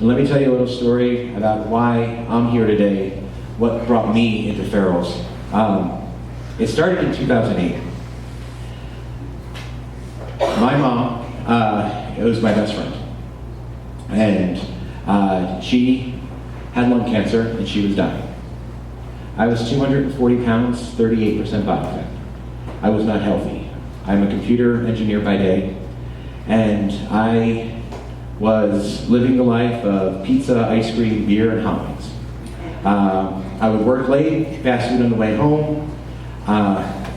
And let me tell you a little story about why I'm here today, what brought me into Farrell's. It started in 2008. My mom, it was my best friend. And she had lung cancer and she was dying. I was 240 pounds, 38% body fat. I was not healthy. I'm a computer engineer by day, and I was living the life of pizza, ice cream, beer, and hot wings. I would work late, fast food on the way home,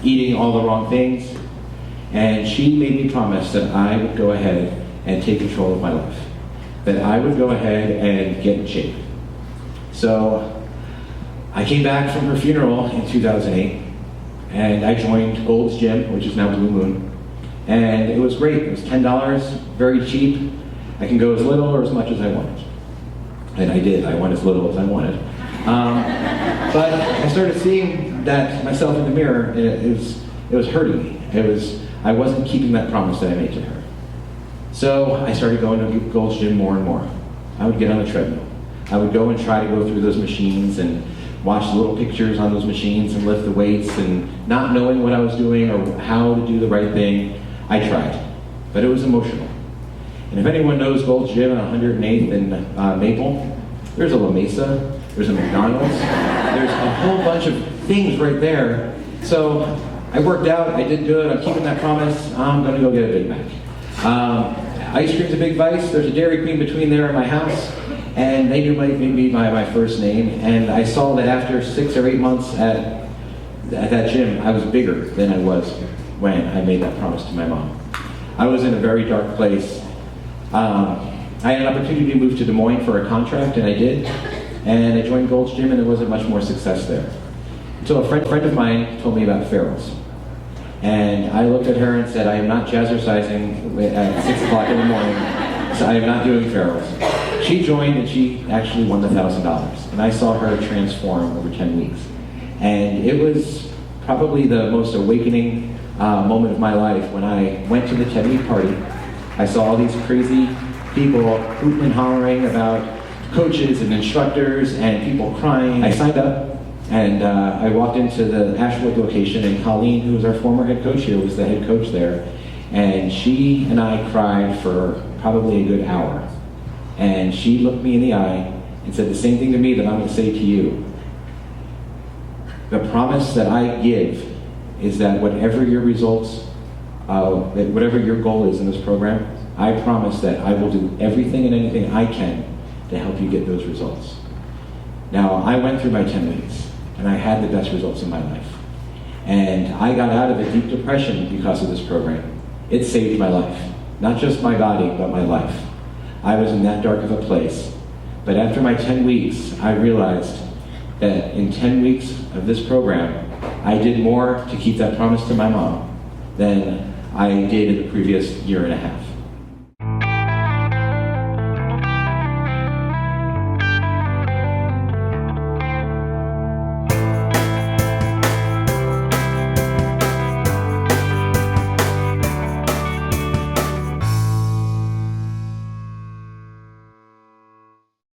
eating all the wrong things, and she made me promise that I would go ahead and take control of my life, that I would go ahead and get in shape. So I came back from her funeral in 2008, and I joined Gold's Gym, which is now Blue Moon, and it was great. It was $10, very cheap. I can go as little or as much as I wanted. And I did. I went as little as I wanted. But I started seeing that myself in the mirror, it was hurting me. I wasn't keeping that promise that I made to her. So I started going to Gold's Gym more and more. I would get on the treadmill. I would go and try to go through those machines and watch the little pictures on those machines and lift the weights, and not knowing what I was doing or how to do the right thing, I tried. But it was emotional. And if anyone knows Gold's Gym on 108th and Maple, there's a La Mesa, there's a McDonald's, there's a whole bunch of things right there. So I worked out, I did good, I'm keeping that promise, I'm gonna go get a Big Mac. Ice cream's a big vice, there's a Dairy Queen between there and my house, and they knew me by my first name, and I saw that after 6 or 8 months at that gym, I was bigger than I was when I made that promise to my mom. I was in a very dark place. I had an opportunity to move to Des Moines for a contract, and I did, and I joined Gold's Gym, and there wasn't much more success there. So a friend of mine told me about Farrell's, and I looked at her and said, I am not jazzercising at 6 o'clock in the morning, so I am not doing Farrell's. She joined, and she actually won the $1,000, and I saw her transform over 10 weeks. And it was probably the most awakening moment of my life when I went to the 10-week party. I saw all these crazy people hooting and hollering about coaches and instructors and people crying. I signed up, and I walked into the Ashwood location, and Colleen, who was our former head coach here, was the head coach there. And she and I cried for probably a good hour. And she looked me in the eye and said the same thing to me that I'm going to say to you. The promise that I give is that whatever your results, whatever your goal is in this program, I promise that I will do everything and anything I can to help you get those results. Now, I went through my 10 weeks, and I had the best results in my life. And I got out of a deep depression because of this program. It saved my life. Not just my body, but my life. I was in that dark of a place. But after my 10 weeks, I realized that in 10 weeks of this program, I did more to keep that promise to my mom than I did in the previous year and a half.